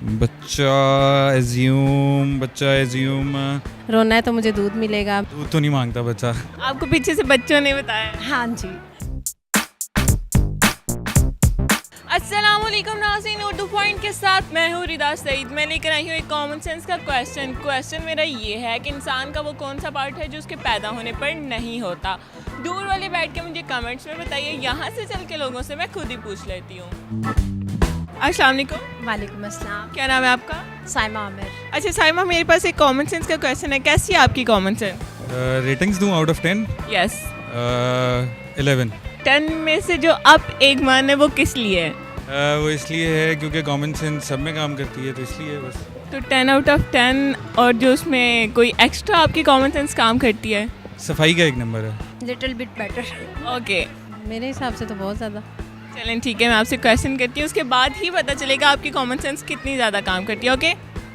बच्चा एज्यूम रोना है तो मुझे दूध मिलेगा। दूध तो नहीं मांगता बच्चा। आपको पीछे से बच्चों ने बताया। हाँ जी। अस्सलाम वालेकुम नाज़रीन, उर्दू पॉइंट के साथ मैं हूँ रिदा सईद। मैं लेकर आई हूँ एक कॉमन सेंस का क्वेश्चन मेरा ये है कि इंसान का वो कौन सा पार्ट है जो उसके पैदा होने पर नहीं होता। दूर वाले बैठ के मुझे कमेंट्स में बताइए, यहाँ से चल के लोगों से मैं खुद ही पूछ लेती हूँ। अस्सलाम वालेकुम। वालेकुम अस्सलाम। क्या नाम है आपका? साइमा आमिर। अच्छा साइमा, मेरे पास एक कॉमन सेंस का क्वेश्चन है। कैसी है आपकी कॉमन सेंस? रेटिंग्स दूँ आउट ऑफ 10? यस। 11। 10 में से जो अप एक मान है वो किस लिए है? वो इसलिए है क्योंकि कॉमन सेंस सब में काम करती है, तो इसलिए बस। तो 10 आउट ऑफ 10, और जो उसमें कोई एक्स्ट्रा आपकी कॉमन सेंस काम करती है? सफाई का 1 नंबर है। Little bit better. ओके, मेरे हिसाब से तो बहुत ज़्यादा। चलें ठीक है, मैं आपसे क्वेश्चन करती हूँ, उसके बाद ही पता चलेगा आपकी कॉमन सेंस कितनी ज़्यादा काम करती है। ओके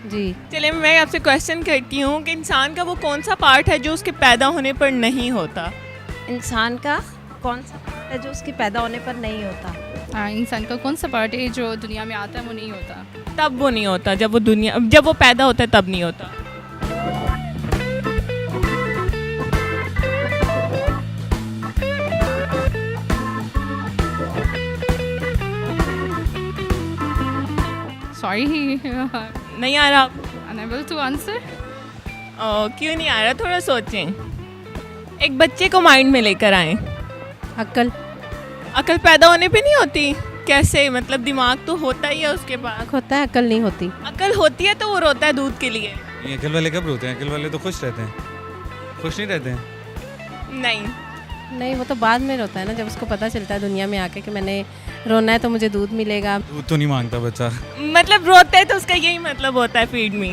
जी। चलिए, मैं आपसे क्वेश्चन करती हूँ कि इंसान का वो कौन सा पार्ट है जो उसके पैदा होने पर नहीं होता? इंसान का कौन सा पार्ट है जो उसके पैदा होने पर नहीं होता? इंसान का कौन सा पार्ट है जो दुनिया में आता है वो नहीं होता? तब वो नहीं होता जब वो पैदा होता है, तब नहीं होता। सॉरी नहीं आ रहा? Unable to answer. क्यों नहीं आ रहा? थोड़ा सोचें। एक बच्चे को माइंड में लेकर आए। अक्ल। अकल पैदा होने पे नहीं होती? कैसे? मतलब दिमाग तो होता ही है उसके पास। होता है, अक्ल नहीं होती। अकल होती है तो वो रोता है दूध के लिए। ये अकल वाले कब रोते हैं? अकल वाले तो खुश रहते हैं। खुश नहीं रहते हैं? नहीं, वो तो बाद में रोता है ना, जब उसको पता चलता है दुनिया में आके कि मैंने रोना है तो मुझे दूध मिलेगा। दूध तो नहीं मांगता बच्चा। मतलब रोता है तो उसका यही मतलब होता है, फीड मी।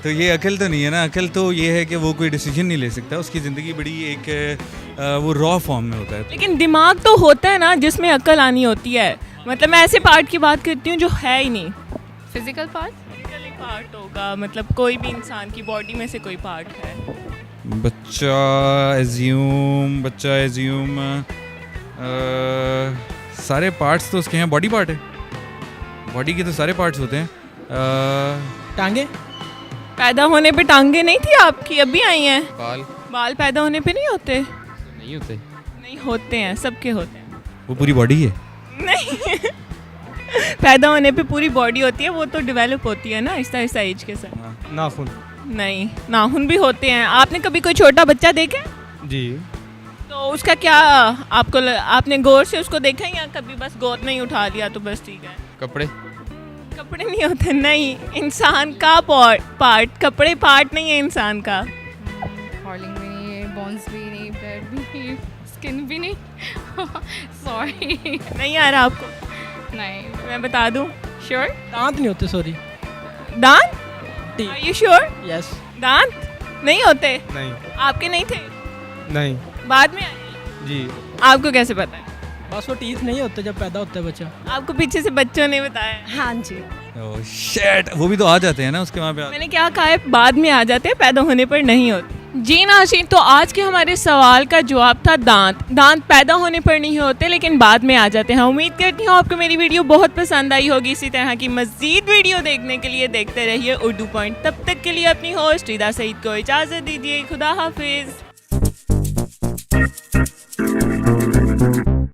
तो ये अकल तो नहीं है ना। अकल तो ये है कि वो कोई डिसीजन नहीं ले सकता, उसकी ज़िंदगी बड़ी एक वो रॉ फॉर्म में होता है। लेकिन दिमाग तो होता है ना जिसमें अकल आनी होती है। मतलब मैं ऐसे पार्ट की बात करती हूँ जो है ही नहीं। Physical part? फिजिकली पार्ट होगा, मतलब कोई भी इंसान की बॉडी में से कोई पार्ट है। बच्चा एज्यूम सारे पार्ट्स तो उसके हैं। बॉडी पार्ट है, बॉडी के तो सारे पार्ट्स होते हैं। टांगे? पैदा होने पे टांगे नहीं थी आपकी, अभी आई हैं। बाल पैदा होने पे नहीं होते? नहीं होते। नहीं होते हैं, सबके होते हैं। वो पूरी बॉडी है? नहीं पैदा होने पे पूरी बॉडी होती है, वो तो डेवलप होती है ना आहिस्ता आहिस्ता एज के साथ। नाखून? नहीं, नाखून भी होते हैं। आपने कभी कोई छोटा बच्चा देखा? जी। तो उसका क्या आपने गौर से उसको देखा या कभी बस गोद में ही उठा लिया तो बस ठीक है? कपड़े नहीं होते? नहीं, इंसान का पार्ट। कपड़े पार्ट नहीं है इंसान का। हॉर्लिंग भी नहीं है, बोन्स भी नहीं, ब्लड भी नहीं, स्किन भी नहीं। सॉरी नहीं आ रहा आपको? नहीं। मैं बता दूं? श्योर? दांत नहीं होते, सॉरी। दांत? Are you sure? यस। दांत नहीं होते? नहीं। आपके नहीं थे? नहीं। बाद में आए? जी। आपको कैसे पता है? बस वो टीथ नहीं होते जब पैदा होता है बच्चा। आपको पीछे से बच्चों ने बताया? हाँ जी। ओह शिट, वो भी तो आ जाते हैं ना उसके वहाँ पे। मैंने क्या कहा है, बाद में आ जाते हैं, पैदा होने पर नहीं होते। जी नाज़रीन, तो आज के हमारे सवाल का जवाब था दांत पैदा होने पर नहीं होते लेकिन बाद में आ जाते हैं। उम्मीद करती हूँ आपको मेरी वीडियो बहुत पसंद आई होगी। इसी तरह की मज़ीद वीडियो देखने के लिए देखते रहिए उर्दू पॉइंट। तब तक के लिए अपनी होस्ट रिदा सईद को इजाज़त दीजिए। खुदा हाफिज़।